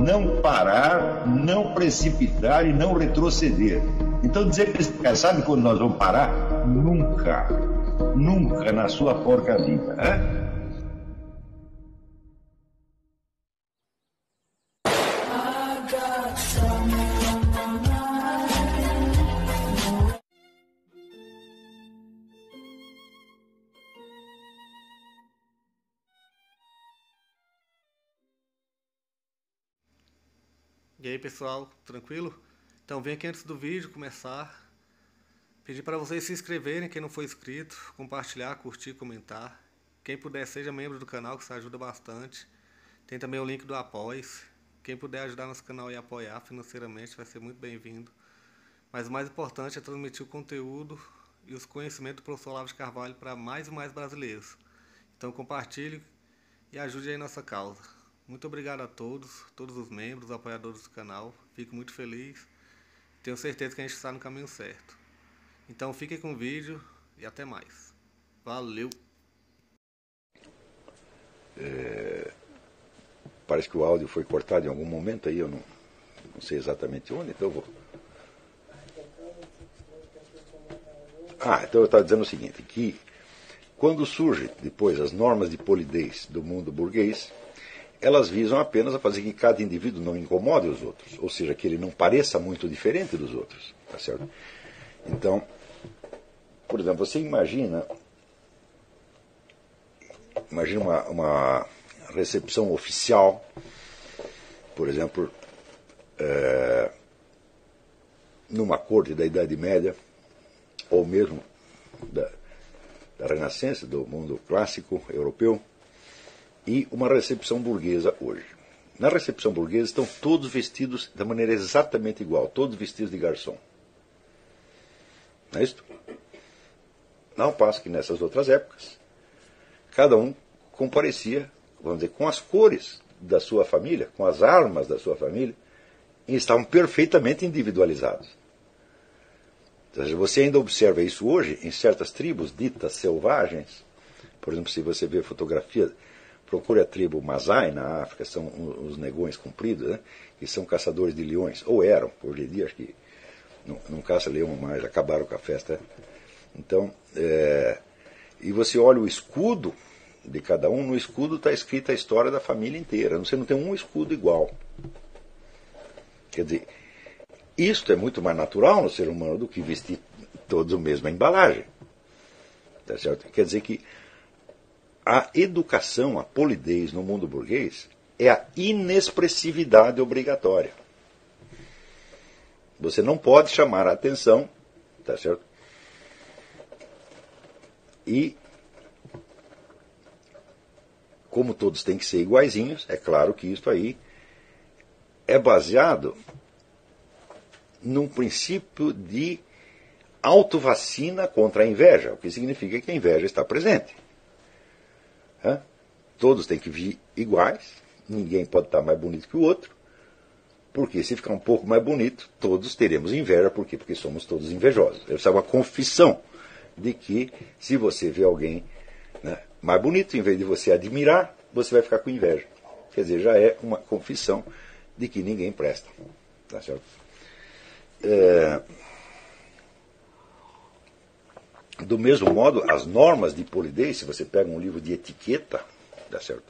não parar, não precipitar e não retroceder. Então dizer que eles sabe quando nós vamos parar? Nunca. Nunca na sua porca vida. Né? E aí pessoal, tranquilo? Então vem aqui antes do vídeo começar, pedir para vocês se inscreverem, quem não for inscrito, compartilhar, curtir, comentar. Quem puder seja membro do canal, que isso ajuda bastante. Tem também o link do Apoia-se. Quem puder ajudar nosso canal e apoiar financeiramente vai ser muito bem-vindo. Mas o mais importante é transmitir o conteúdo e os conhecimentos do professor Olavo de Carvalho para mais e mais brasileiros. Então compartilhe e ajude aí nossa causa. Muito obrigado a todos os membros, apoiadores do canal. Fico muito feliz. Tenho certeza que a gente está no caminho certo. Então fiquem com o vídeo e até mais. Valeu! Parece que o áudio foi cortado em algum momento aí, eu não sei exatamente onde, então eu vou. Então eu estava dizendo o seguinte, que quando surgem depois as normas de polidez do mundo burguês, elas visam apenas a fazer que cada indivíduo não incomode os outros, ou seja, que ele não pareça muito diferente dos outros, tá certo? Então, por exemplo, você imagina uma recepção oficial, por exemplo, numa corte da Idade Média, ou mesmo da Renascença, do mundo clássico europeu, e uma recepção burguesa hoje. Na recepção burguesa estão todos vestidos da maneira exatamente igual, todos vestidos de garçom. Não é isso? Não, ao passo que nessas outras épocas, cada um comparecia, vamos dizer, com as cores da sua família, com as armas da sua família, e estavam perfeitamente individualizados. Ou seja, você ainda observa isso hoje em certas tribos ditas selvagens. Por exemplo, se você vê fotografia, procure a tribo Masai na África, são os negões compridos, né, que são caçadores de leões, ou eram, hoje em dia acho que não caça leão mais, acabaram com a festa. Então, e você olha o escudo de cada um, no escudo está escrita a história da família inteira, você não tem um escudo igual. Quer dizer, isto é muito mais natural no ser humano do que vestir todos a mesma embalagem. Tá certo? Quer dizer que a educação, a polidez no mundo burguês é a inexpressividade obrigatória. Você não pode chamar a atenção, tá certo? E, como todos têm que ser iguaizinhos, é claro que isso aí é baseado num princípio de autovacina contra a inveja, o que significa que a inveja está presente. Todos têm que vir iguais, ninguém pode estar mais bonito que o outro, porque se ficar um pouco mais bonito, todos teremos inveja. Por quê? Porque somos todos invejosos. Essa é uma confissão de que se você vê alguém, né, mais bonito, em vez de você admirar, você vai ficar com inveja. Quer dizer, já é uma confissão de que ninguém presta. Tá certo? Do mesmo modo, as normas de polidez, se você pega um livro de etiqueta, tá certo,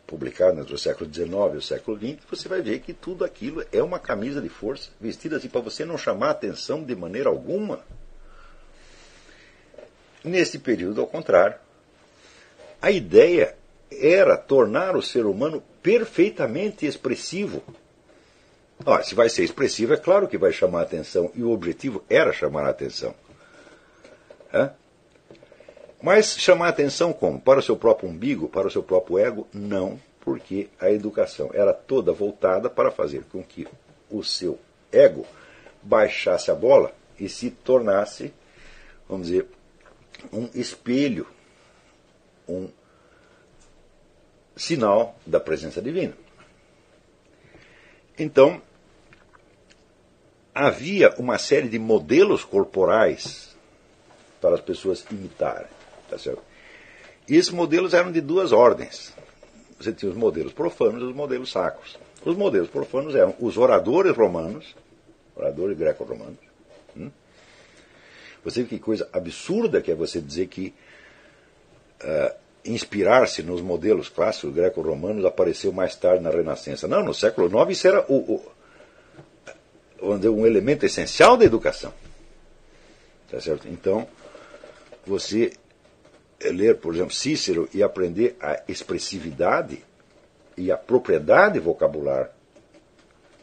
publicado entre o século XIX e o século XX, você vai ver que tudo aquilo é uma camisa de força, vestida assim para você não chamar a atenção de maneira alguma. Nesse período, ao contrário, a ideia era tornar o ser humano perfeitamente expressivo. Ora, se vai ser expressivo, é claro que vai chamar a atenção, e o objetivo era chamar a atenção. Mas chamar a atenção como? Para o seu próprio umbigo, para o seu próprio ego? Não, porque a educação era toda voltada para fazer com que o seu ego baixasse a bola e se tornasse, vamos dizer, um espelho, um sinal da presença divina. Então, havia uma série de modelos corporais para as pessoas imitarem. Tá certo? E esses modelos eram de duas ordens. você tinha os modelos profanos e os modelos sacros. Os modelos profanos eram os oradores romanos, oradores greco-romanos. Você vê que coisa absurda que é você dizer que inspirar-se nos modelos clássicos greco-romanos apareceu mais tarde na Renascença. Não, no século IX isso era um elemento essencial da educação. Tá certo? Então, você ler, por exemplo, Cícero e aprender a expressividade e a propriedade vocabular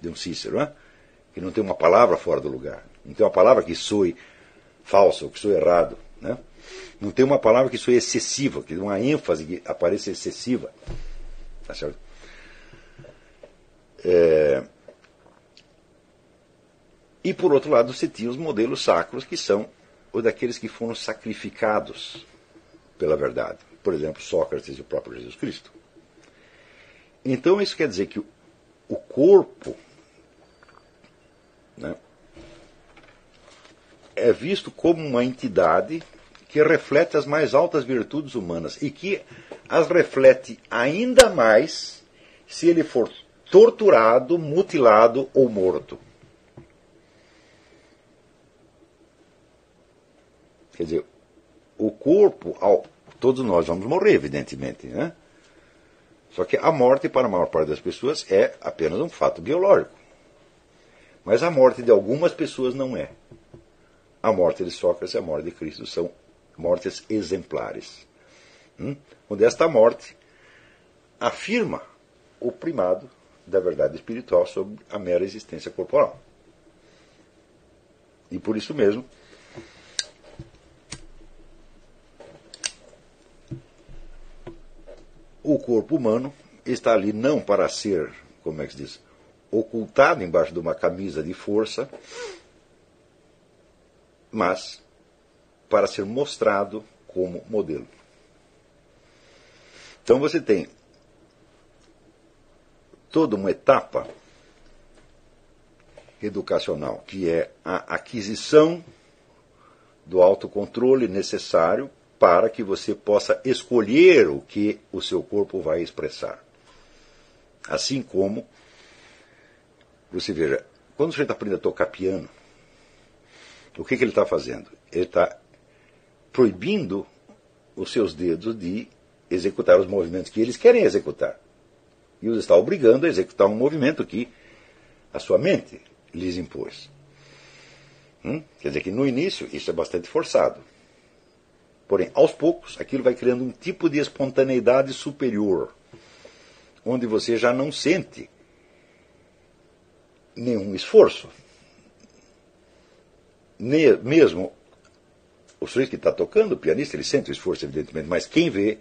de um Cícero, né? Que não tem uma palavra fora do lugar, não tem uma palavra que soe falso, que soe errado, né? Não tem uma palavra que soe excessiva, que uma ênfase que apareça excessiva. Tá certo? E, por outro lado, você tinha os modelos sacros, que são os daqueles que foram sacrificados pela verdade. Por exemplo, Sócrates e o próprio Jesus Cristo. Então, isso quer dizer que o corpo, né, é visto como uma entidade que reflete as mais altas virtudes humanas e que as reflete ainda mais se ele for torturado, mutilado ou morto. Quer dizer, o corpo, todos nós vamos morrer, evidentemente, né? Só que a morte, para a maior parte das pessoas, é apenas um fato biológico. Mas a morte de algumas pessoas não é. A morte de Sócrates e a morte de Cristo são mortes exemplares. Onde esta morte afirma o primado da verdade espiritual sobre a mera existência corporal. E por isso mesmo, o corpo humano está ali não para ser, como é que se diz, ocultado embaixo de uma camisa de força, mas para ser mostrado como modelo. Então você tem toda uma etapa educacional, que é a aquisição do autocontrole necessário para que você possa escolher o que o seu corpo vai expressar. Assim como, você veja, quando você está aprendendo a tocar piano, o que ele está fazendo? Ele está proibindo os seus dedos de executar os movimentos que eles querem executar. E os está obrigando a executar um movimento que a sua mente lhes impôs. Quer dizer que no início isso é bastante forçado. Porém, aos poucos, aquilo vai criando um tipo de espontaneidade superior, onde você já não sente nenhum esforço. Mesmo o sujeito que está tocando, o pianista, ele sente o esforço, evidentemente, mas quem vê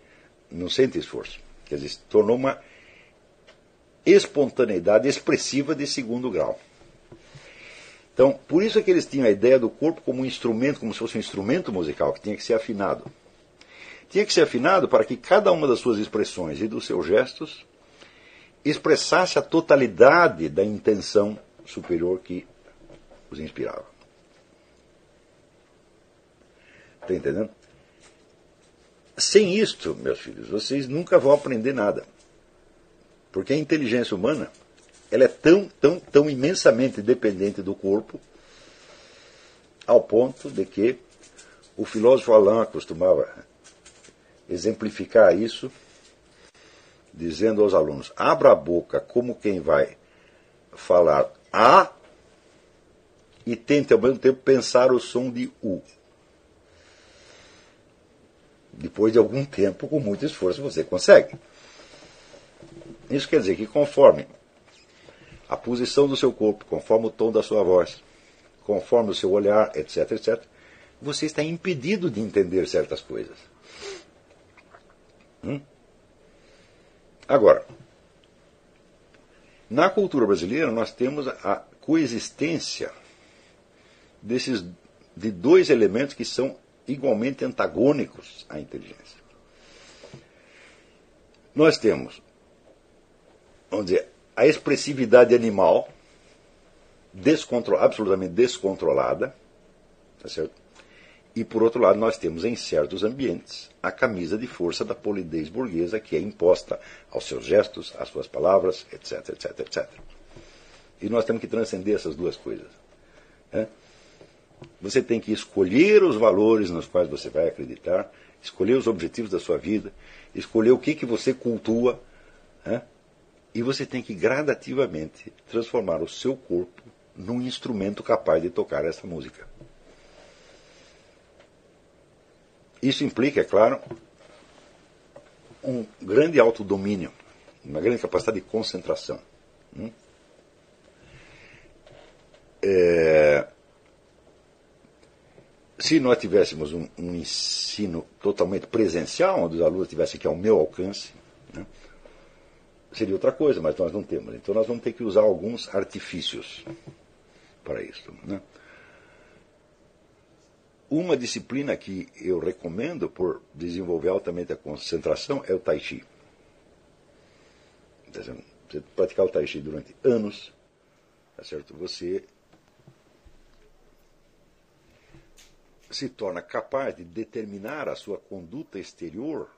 não sente esforço. Quer dizer, se tornou uma espontaneidade expressiva de segundo grau. Então, por isso é que eles tinham a ideia do corpo como um instrumento, como se fosse um instrumento musical, que tinha que ser afinado. Tinha que ser afinado para que cada uma das suas expressões e dos seus gestos expressasse a totalidade da intenção superior que os inspirava. Está entendendo? Sem isto, meus filhos, vocês nunca vão aprender nada. Porque a inteligência humana, ela é tão imensamente dependente do corpo, ao ponto de que o filósofo Alain costumava exemplificar isso, dizendo aos alunos: abra a boca como quem vai falar A e tente ao mesmo tempo pensar o som de U. Depois de algum tempo, com muito esforço, você consegue. Isso quer dizer que conforme a posição do seu corpo, conforme o tom da sua voz, conforme o seu olhar, etc., etc., você está impedido de entender certas coisas. Agora, na cultura brasileira, nós temos a coexistência de dois elementos que são igualmente antagônicos à inteligência. Nós temos, vamos dizer, a expressividade animal, absolutamente descontrolada, tá certo? E, por outro lado, nós temos em certos ambientes a camisa de força da polidez burguesa que é imposta aos seus gestos, às suas palavras, etc, etc, etc. E nós temos que transcender essas duas coisas. Né? Você tem que escolher os valores nos quais você vai acreditar, escolher os objetivos da sua vida, escolher o que você cultua, né? E você tem que gradativamente transformar o seu corpo num instrumento capaz de tocar essa música. Isso implica, é claro, um grande autodomínio, uma grande capacidade de concentração. Se nós tivéssemos um ensino totalmente presencial, onde os alunos tivessem aqui ao meu alcance, né, seria outra coisa, mas nós não temos. Então nós vamos ter que usar alguns artifícios para isso. Né? Uma disciplina que eu recomendo por desenvolver altamente a concentração é o Tai Chi. Você praticar o Tai Chi durante anos, tá certo? Você se torna capaz de determinar a sua conduta exterior,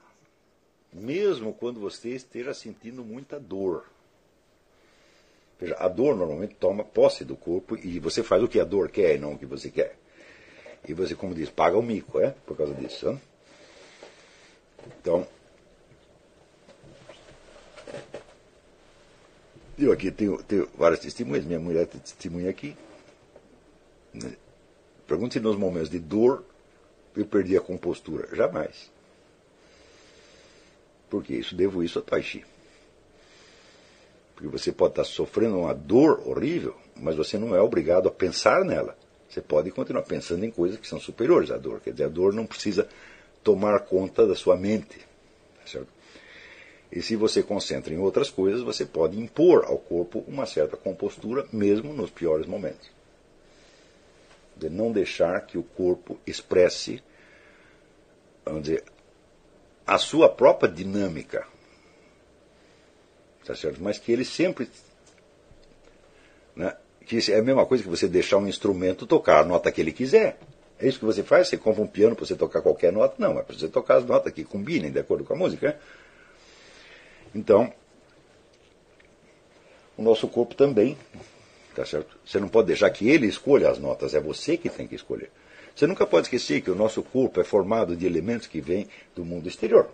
mesmo quando você esteja sentindo muita dor. Veja, a dor normalmente toma posse do corpo e você faz o que a dor quer e não o que você quer. E você, como diz, paga o mico, por causa disso. Né? Então, eu aqui tenho várias testemunhas, minha mulher tem testemunha aqui. Né? Pergunte se nos momentos de dor eu perdi a compostura. Jamais. Porque isso, devo isso a Tai Chi. Porque você pode estar sofrendo uma dor horrível, mas você não é obrigado a pensar nela. Você pode continuar pensando em coisas que são superiores à dor. Quer dizer, a dor não precisa tomar conta da sua mente. Certo? E se você concentra em outras coisas, você pode impor ao corpo uma certa compostura, mesmo nos piores momentos. De não deixar que o corpo expresse, vamos dizer, a sua própria dinâmica. Tá certo? Mas que ele sempre... Né, que é a mesma coisa que você deixar um instrumento tocar a nota que ele quiser. É isso que você faz? Você compra um piano para você tocar qualquer nota? Não, é para você tocar as notas que combinem de acordo com a música. Né? Então, o nosso corpo também, tá certo? Você não pode deixar que ele escolha as notas, é você que tem que escolher. Você nunca pode esquecer que o nosso corpo é formado de elementos que vêm do mundo exterior.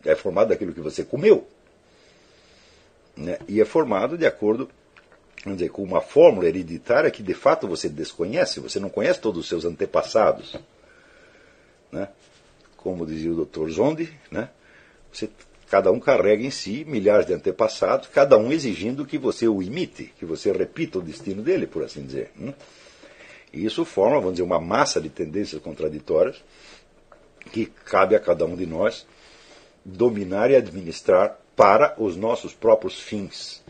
É formado daquilo que você comeu. Né? E é formado de acordo, vamos dizer, com uma fórmula hereditária que de fato você desconhece, você não conhece todos os seus antepassados. Né? Como dizia o Dr. Zondi, né? Cada um carrega em si milhares de antepassados, cada um exigindo que você o imite, que você repita o destino dele, por assim dizer. E isso forma, vamos dizer, uma massa de tendências contraditórias que cabe a cada um de nós dominar e administrar para os nossos próprios fins,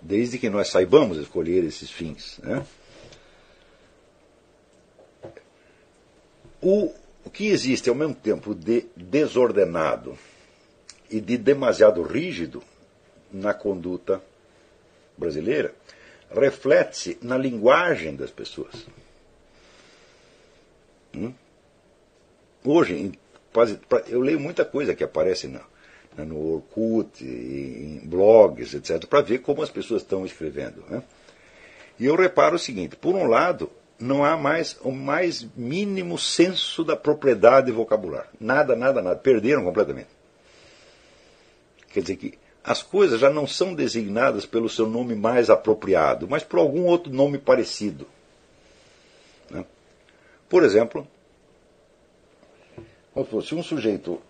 desde que nós saibamos escolher esses fins. Né? O que existe ao mesmo tempo de desordenado e de demasiado rígido na conduta brasileira reflete-se na linguagem das pessoas. Hoje, eu leio muita coisa que aparece no Orkut, em blogs, etc., para ver como as pessoas estão escrevendo. Né? E eu reparo o seguinte: por um lado, não há mais o mais mínimo senso da propriedade vocabular. Nada, nada, nada. Perderam completamente. Quer dizer que as coisas já não são designadas pelo seu nome mais apropriado, mas por algum outro nome parecido. Né? Por exemplo, se um sujeito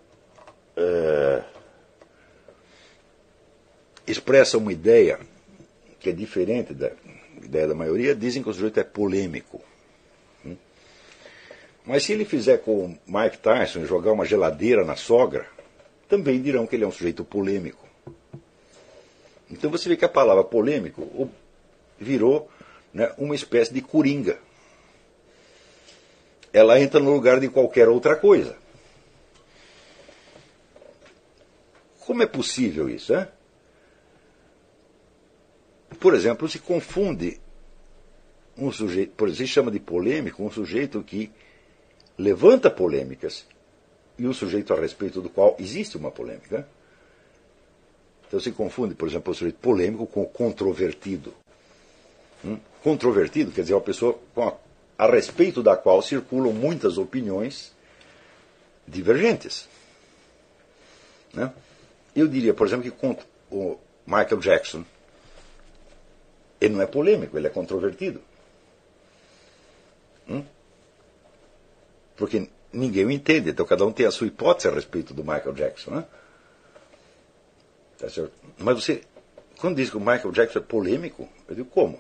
expressa uma ideia que é diferente da ideia da maioria, dizem que o sujeito é polêmico. Mas se ele fizer com o Mike Tyson e jogar uma geladeira na sogra, também dirão que ele é um sujeito polêmico. Então você vê que a palavra polêmico virou, né, uma espécie de coringa. Ela entra no lugar de qualquer outra coisa. Como é possível isso? Hein? Por exemplo, se confunde um sujeito, por exemplo, se chama de polêmico um sujeito que levanta polêmicas e o sujeito a respeito do qual existe uma polêmica. Então se confunde, por exemplo, o sujeito polêmico com o controvertido. Controvertido quer dizer uma pessoa a respeito da qual circulam muitas opiniões divergentes. Né? Eu diria, por exemplo, que o Michael Jackson, ele não é polêmico, ele é controvertido. Porque ninguém o entende, então cada um tem a sua hipótese a respeito do Michael Jackson. Né? Tá certo? Mas você, quando diz que o Michael Jackson é polêmico, eu digo, como?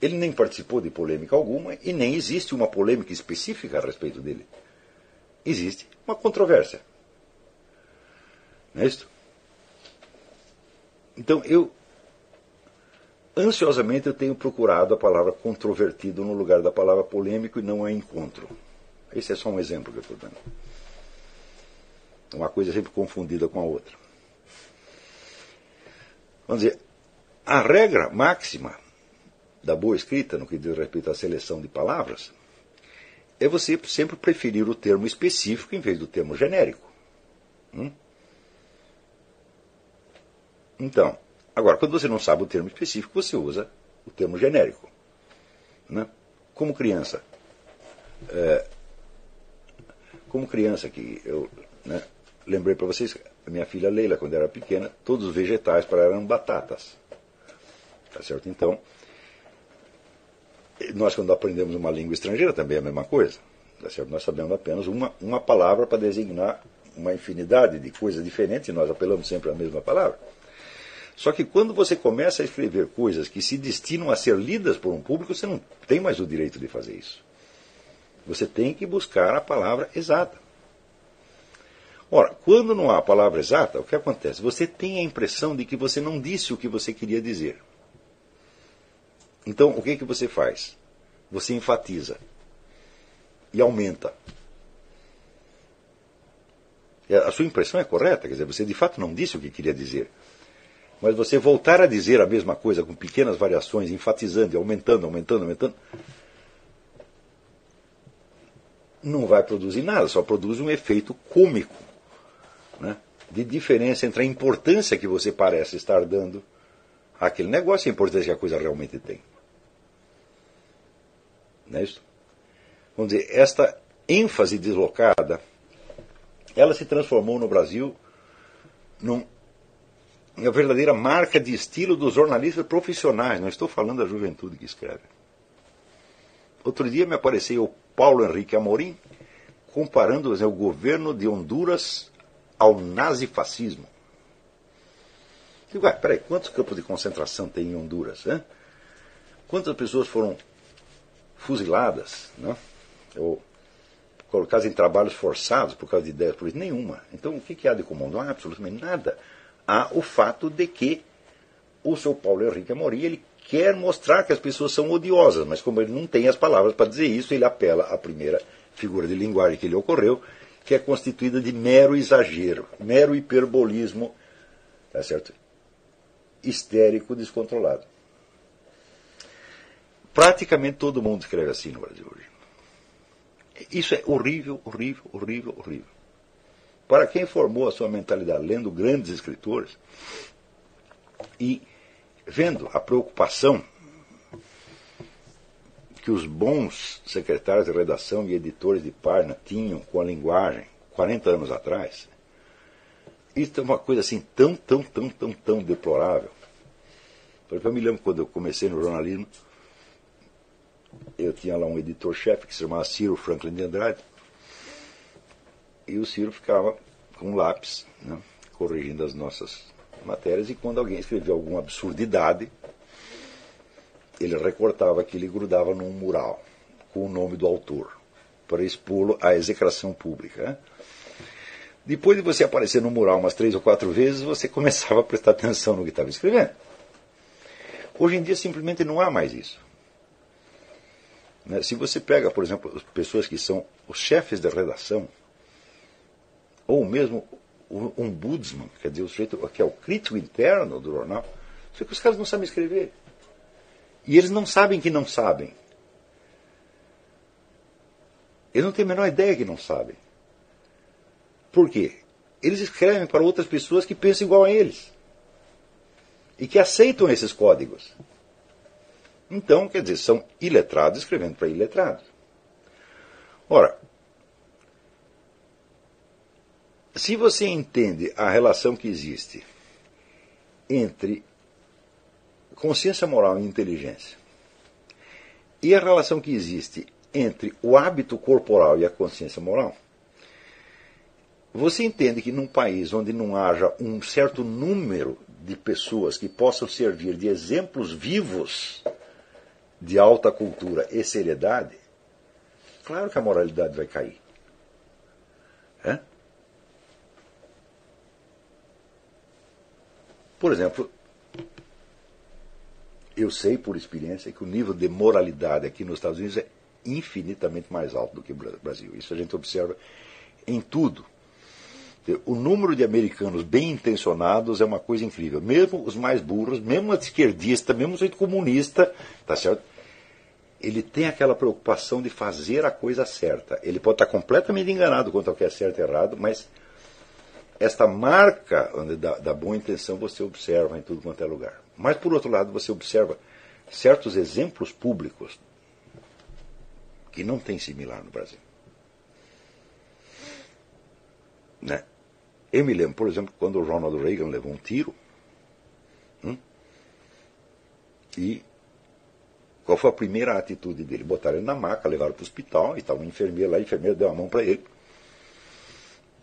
Ele nem participou de polêmica alguma e nem existe uma polêmica específica a respeito dele. Existe uma controvérsia. Não é isso? Então, ansiosamente eu tenho procurado a palavra controvertido no lugar da palavra polêmico e não a encontro. Esse é só um exemplo que eu estou dando. Uma coisa sempre confundida com a outra. Vamos dizer, a regra máxima da boa escrita, no que diz respeito à seleção de palavras, é você sempre preferir o termo específico em vez do termo genérico. Então, agora, quando você não sabe o termo específico, você usa o termo genérico. Né? Como criança. Que eu lembrei para vocês, a minha filha Leila, quando era pequena, todos os vegetais para ela eram batatas. Tá certo? Então, nós quando aprendemos uma língua estrangeira também é a mesma coisa. Tá certo? Nós sabemos apenas uma palavra para designar uma infinidade de coisas diferentes e nós apelamos sempre à mesma palavra. Só que quando você começa a escrever coisas que se destinam a ser lidas por um público, você não tem mais o direito de fazer isso. Você tem que buscar a palavra exata. Ora, quando não há a palavra exata, o que acontece? Você tem a impressão de que você não disse o que você queria dizer. Então, o que você faz? Você enfatiza e aumenta. A sua impressão é correta, quer dizer, você de fato não disse o que queria dizer. Mas você voltar a dizer a mesma coisa com pequenas variações, enfatizando e aumentando, não vai produzir nada, só produz um efeito cômico, né, de diferença entre a importância que você parece estar dando àquele negócio e a importância que a coisa realmente tem. Não é isso? Vamos dizer, esta ênfase deslocada, ela se transformou no Brasil numa verdadeira marca de estilo dos jornalistas profissionais. Não estou falando da juventude que escreve. Outro dia me apareceu o Paulo Henrique Amorim comparando o governo de Honduras ao nazifascismo. Digo, peraí, quantos campos de concentração tem em Honduras? Hein? Quantas pessoas foram fuziladas, né? Ou colocadas em trabalhos forçados por causa de ideias políticas? Nenhuma. Então o que há de comum? Não há absolutamente nada. Há o fato de que o seu Paulo Henrique Amorim, ele quer mostrar que as pessoas são odiosas, mas como ele não tem as palavras para dizer isso, ele apela à primeira figura de linguagem que lhe ocorreu, que é constituída de mero exagero, mero hiperbolismo, tá certo? Histérico, descontrolado. Praticamente todo mundo escreve assim no Brasil hoje. Isso é horrível, horrível, horrível, horrível. Para quem formou a sua mentalidade lendo grandes escritores e vendo a preocupação que os bons secretários de redação e editores de página tinham com a linguagem 40 anos atrás, isso é uma coisa assim tão deplorável. Por exemplo, eu me lembro quando eu comecei no jornalismo, eu tinha lá um editor-chefe que se chamava Ciro Franklin de Andrade, e o Ciro ficava com um lápis, né, corrigindo as nossas matérias, e quando alguém escrevia alguma absurdidade, ele recortava aquilo e grudava num mural com o nome do autor, para expô-lo à execração pública. Né? Depois de você aparecer no mural umas 3 ou 4 vezes, você começava a prestar atenção no que estava escrevendo. Hoje em dia simplesmente não há mais isso. Se você pega, por exemplo, as pessoas que são os chefes da redação, ou mesmo o ombudsman, quer dizer, o sujeito que é o crítico interno do jornal, só que os caras não sabem escrever. E eles não sabem que não sabem. Eles não têm a menor ideia que não sabem. Por quê? Eles escrevem para outras pessoas que pensam igual a eles. E que aceitam esses códigos. Então, quer dizer, são iletrados escrevendo para iletrados. Ora, se você entende a relação que existe entre consciência moral e inteligência, e a relação que existe entre o hábito corporal e a consciência moral, você entende que num país onde não haja um certo número de pessoas que possam servir de exemplos vivos de alta cultura e seriedade, claro que a moralidade vai cair. É? Por exemplo, eu sei por experiência que o nível de moralidade aqui nos Estados Unidos é infinitamente mais alto do que no Brasil. Isso a gente observa em tudo. O número de americanos bem intencionados é uma coisa incrível. Mesmo os mais burros, mesmo o esquerdista, mesmo o jeito comunista, tá certo? Ele tem aquela preocupação de fazer a coisa certa. Ele pode estar completamente enganado quanto ao que é certo e errado, mas esta marca da boa intenção você observa em tudo quanto é lugar. Mas, por outro lado, você observa certos exemplos públicos que não tem similar no Brasil. Né? Eu me lembro, por exemplo, quando o Ronald Reagan levou um tiro. E qual foi a primeira atitude dele? Botaram ele na maca, levaram para o hospital, e estava uma enfermeira lá, a enfermeira deu a mão para ele,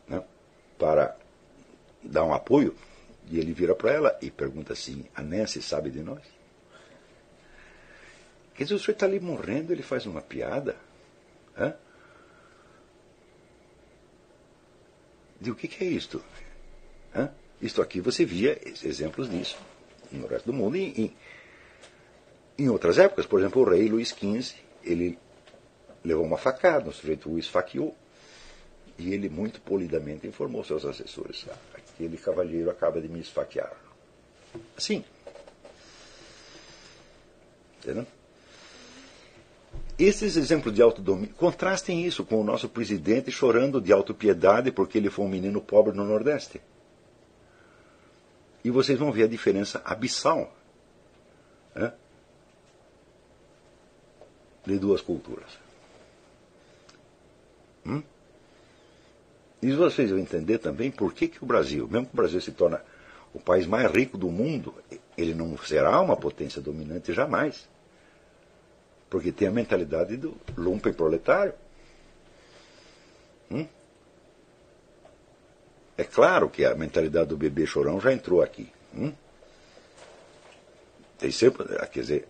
né, para dar um apoio, e ele vira para ela e pergunta assim: a Nancy sabe de nós? Quer dizer, o senhor está ali morrendo, ele faz uma piada? Hã? De o que é isto? Hã? Isto aqui você via exemplos disso no resto do mundo e em outras épocas. Por exemplo, o rei Luís XV, ele levou uma facada, o sujeito o esfaqueou, e ele muito polidamente informou seus assessores: aquele cavalheiro acaba de me esfaquear. Assim. Entendeu? Esses exemplos de autodomínio, contrastem isso com o nosso presidente chorando de autopiedade porque ele foi um menino pobre no Nordeste. E vocês vão ver a diferença abissal, né, de duas culturas. E vocês vão entender também por que o Brasil, mesmo que o Brasil se torne o país mais rico do mundo, ele não será uma potência dominante jamais. Porque tem a mentalidade do lumpen proletário. É claro que a mentalidade do bebê chorão já entrou aqui. Tem sempre, quer dizer,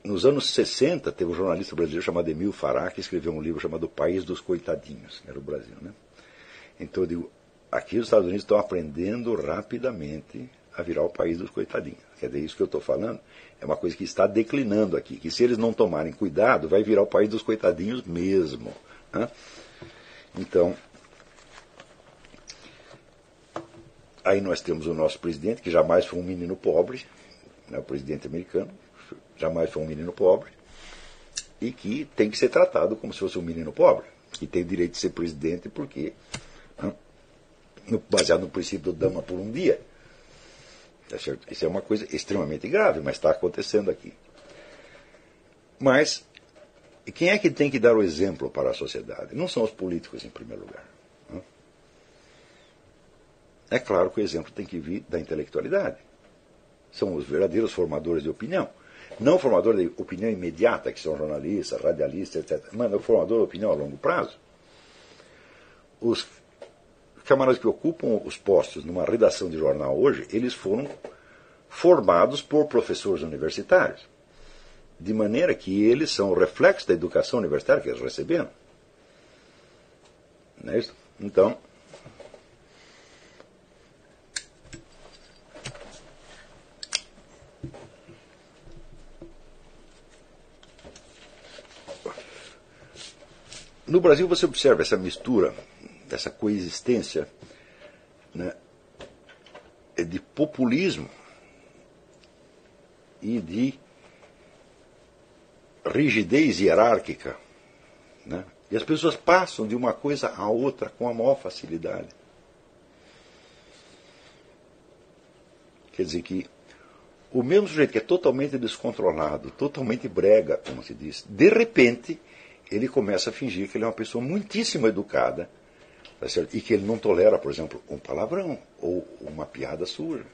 nos anos 60 teve um jornalista brasileiro chamado Emil Fará que escreveu um livro chamado O País dos Coitadinhos, que era o Brasil, né? Então eu digo, aqui os Estados Unidos estão aprendendo rapidamente a virar o país dos coitadinhos. Quer dizer, isso que eu estou falando é uma coisa que está declinando aqui, que se eles não tomarem cuidado, vai virar o país dos coitadinhos mesmo. Né? Então, aí nós temos o nosso presidente, que jamais foi um menino pobre, né, o presidente americano, jamais foi um menino pobre, e que tem que ser tratado como se fosse um menino pobre, que tem o direito de ser presidente porque, né, baseado no princípio do dama por um dia. Tá certo? Isso é uma coisa extremamente grave, mas está acontecendo aqui. Mas quem é que tem que dar o exemplo para a sociedade? Não são os políticos, em primeiro lugar. Né? É claro que o exemplo tem que vir da intelectualidade. São os verdadeiros formadores de opinião. Não formadores de opinião imediata, que são jornalistas, radialistas, etc. Mas o formador de opinião a longo prazo. Os camaradas que ocupam os postos numa redação de jornal hoje, eles foram formados por professores universitários. De maneira que eles são o reflexo da educação universitária que eles receberam. Não é isso? Então, no Brasil você observa essa mistura, essa coexistência, né, de populismo e de rigidez hierárquica Né? E as pessoas passam de uma coisa a outra com a maior facilidade. Quer dizer que o mesmo sujeito que é totalmente descontrolado, totalmente brega, como se diz, de repente ele começa a fingir que ele é uma pessoa muitíssimo educada, tá certo? E que ele não tolera, por exemplo, um palavrão ou uma piada suja.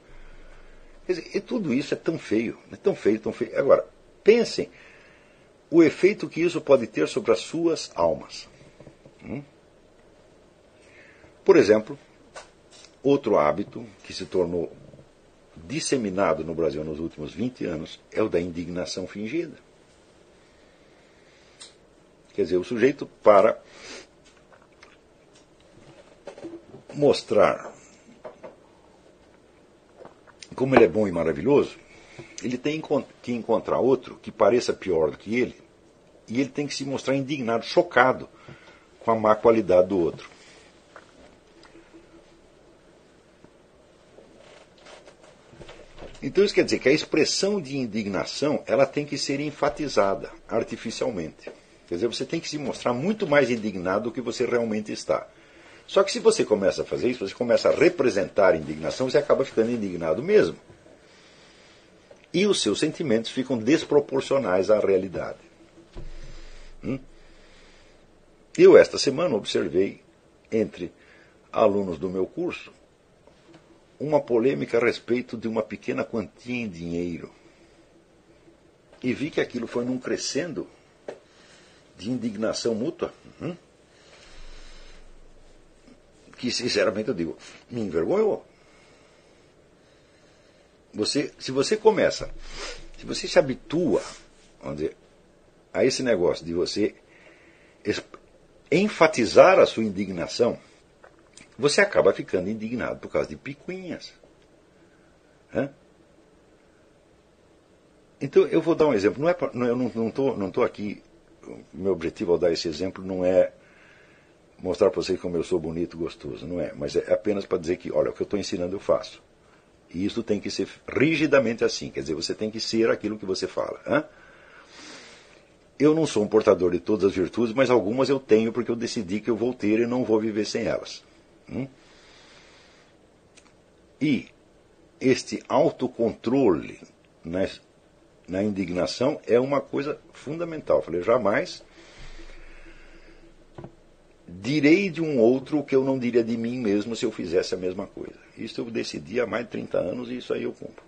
Quer dizer, e tudo isso é tão feio, tão feio, tão feio. Agora, pensem o efeito que isso pode ter sobre as suas almas. Por exemplo, outro hábito que se tornou disseminado no Brasil nos últimos 20 anos é o da indignação fingida. Quer dizer, o sujeito, para mostrar como ele é bom e maravilhoso, ele tem que encontrar outro que pareça pior do que ele, e ele tem que se mostrar indignado, chocado com a má qualidade do outro. Então isso quer dizer que a expressão de indignação ela tem que ser enfatizada artificialmente. Quer dizer, você tem que se mostrar muito mais indignado do que você realmente está. Só que se você começa a fazer isso, você começa a representar a indignação, você acaba ficando indignado mesmo. E os seus sentimentos ficam desproporcionais à realidade. Eu, esta semana, observei entre alunos do meu curso uma polêmica a respeito de uma pequena quantia em dinheiro. E vi que aquilo foi num crescendo de indignação mútua. Que, sinceramente, eu digo, me envergonhou. Se você se habitua, vamos dizer, a esse negócio de você enfatizar a sua indignação, você acaba ficando indignado por causa de picuinhas. Então, eu vou dar um exemplo. Eu não estou aqui, meu objetivo ao dar esse exemplo não é mostrar para vocês como eu sou bonito e gostoso, não é. Mas é apenas para dizer que, olha, o que eu estou ensinando eu faço. E isso tem que ser rigidamente assim. Quer dizer, você tem que ser aquilo que você fala. Eu não sou um portador de todas as virtudes, mas algumas eu tenho porque eu decidi que eu vou ter e não vou viver sem elas. E este autocontrole na indignação é uma coisa fundamental. Eu falei, jamais direi de um outro o que eu não diria de mim mesmo se eu fizesse a mesma coisa. Isso eu decidi há mais de 30 anos e isso aí eu cumpro.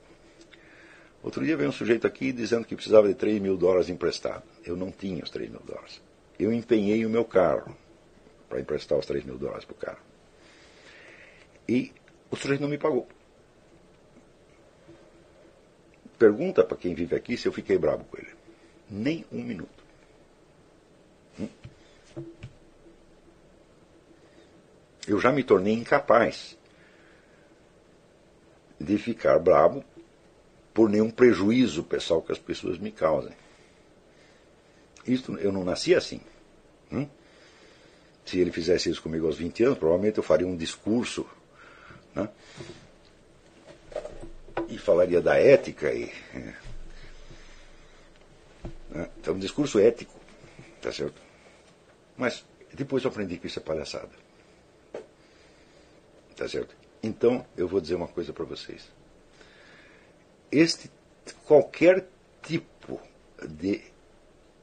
Outro dia veio um sujeito aqui dizendo que precisava de $3.000 emprestado. Eu não tinha os $3.000. Eu empenhei o meu carro para emprestar os $3.000 para o cara. E o sujeito não me pagou. Pergunta para quem vive aqui se eu fiquei bravo com ele. Nem um minuto. Eu já me tornei incapaz de ficar bravo por nenhum prejuízo pessoal que as pessoas me causem. Eu não nasci assim. Se ele fizesse isso comigo aos 20 anos, provavelmente eu faria um discurso, né? E falaria da ética. Então, um discurso ético. Tá certo? Mas depois eu aprendi que isso é palhaçada. Tá certo? Então, eu vou dizer uma coisa para vocês. Qualquer tipo de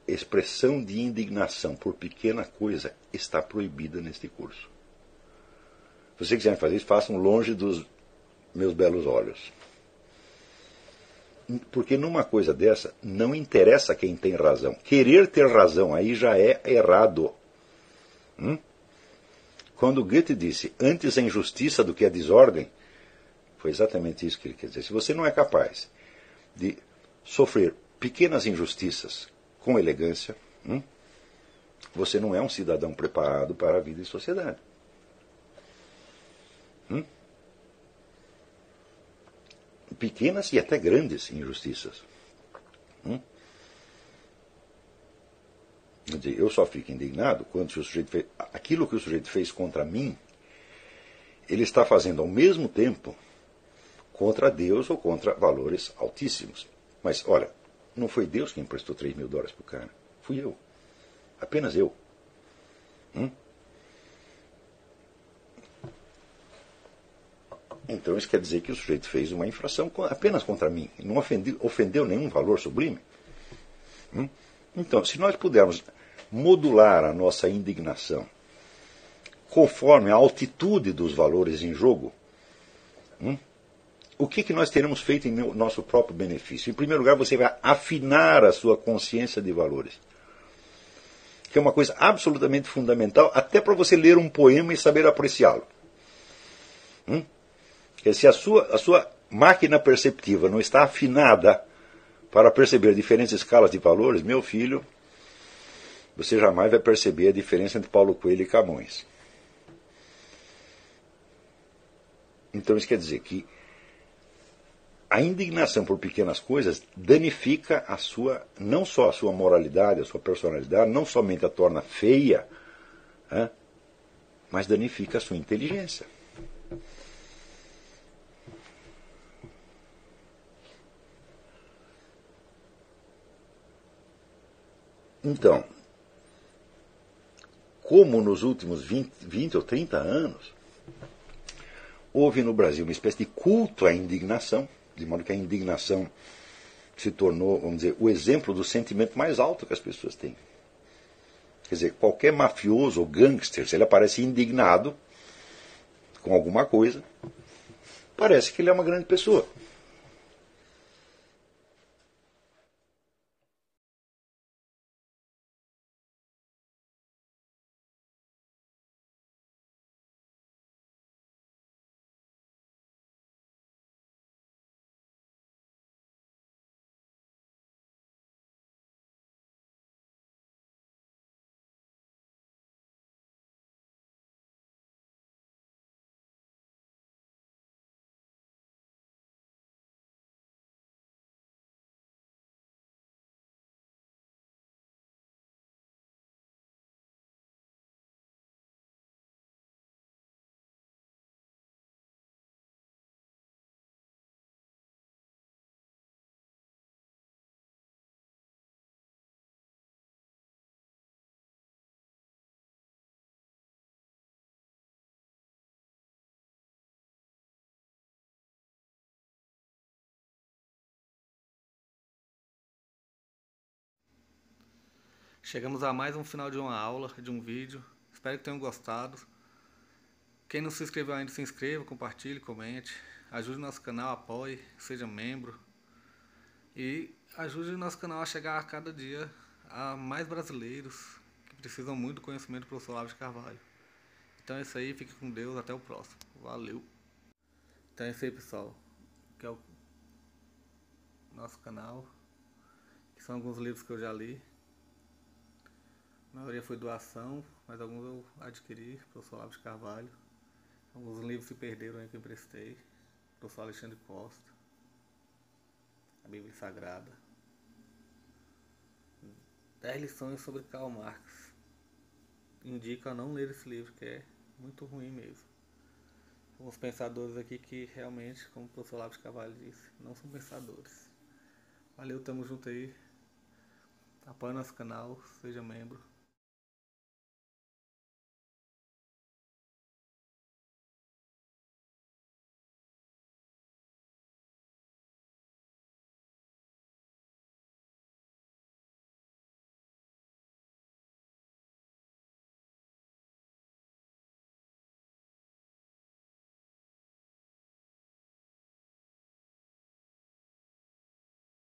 expressão de indignação por pequena coisa está proibida neste curso. Se vocês quiserem fazer isso, façam longe dos meus belos olhos. Porque numa coisa dessa, não interessa quem tem razão. Querer ter razão aí já é errado. Quando Goethe disse, antes a injustiça do que a desordem, foi exatamente isso que ele quer dizer. Se você não é capaz de sofrer pequenas injustiças com elegância, você não é um cidadão preparado para a vida em sociedade. Pequenas e até grandes injustiças. Eu só fico indignado quando o sujeito fez aquilo que o sujeito fez contra mim, ele está fazendo ao mesmo tempo contra Deus ou contra valores altíssimos. Mas, olha, não foi Deus quem emprestou $3.000 para o cara. Fui eu. Apenas eu. Então isso quer dizer que o sujeito fez uma infração apenas contra mim, não ofendeu nenhum valor sublime. Então, se nós pudermos modular a nossa indignação conforme a altitude dos valores em jogo, o que nós teremos feito em nosso próprio benefício? Em primeiro lugar, você vai afinar a sua consciência de valores, que é uma coisa absolutamente fundamental, até para você ler um poema e saber apreciá-lo. Se a sua máquina perceptiva não está afinada para perceber diferentes escalas de valores, meu filho, você jamais vai perceber a diferença entre Paulo Coelho e Camões. Então isso quer dizer que a indignação por pequenas coisas danifica não só a sua moralidade, a sua personalidade, não somente a torna feia, mas danifica a sua inteligência. Então, como nos últimos 20 ou 30 anos, houve no Brasil uma espécie de culto à indignação, de modo que a indignação se tornou, vamos dizer, o exemplo do sentimento mais alto que as pessoas têm. Quer dizer, qualquer mafioso ou gangster, se ele aparece indignado com alguma coisa, parece que ele é uma grande pessoa. Chegamos a mais um final de uma aula, de um vídeo. Espero que tenham gostado. Quem não se inscreveu ainda, se inscreva, compartilhe, comente. Ajude nosso canal, apoie, seja membro. E ajude o nosso canal a chegar a cada dia a mais brasileiros que precisam muito do conhecimento do professor Olavo de Carvalho. Então é isso aí, fique com Deus, até o próximo. Valeu! Então é isso aí, pessoal. Que é o nosso canal. Que são alguns livros que eu já li. A maioria foi doação, mas alguns eu adquiri, professor Olavo de Carvalho. Alguns livros se perderam aí que eu emprestei. Professor Alexandre Costa. A Bíblia Sagrada. 10 lições sobre Karl Marx. Indico a não ler esse livro, que é muito ruim mesmo. Alguns pensadores aqui que realmente, como o professor Olavo de Carvalho disse, não são pensadores. Valeu, tamo junto aí. Apoie nosso canal, seja membro.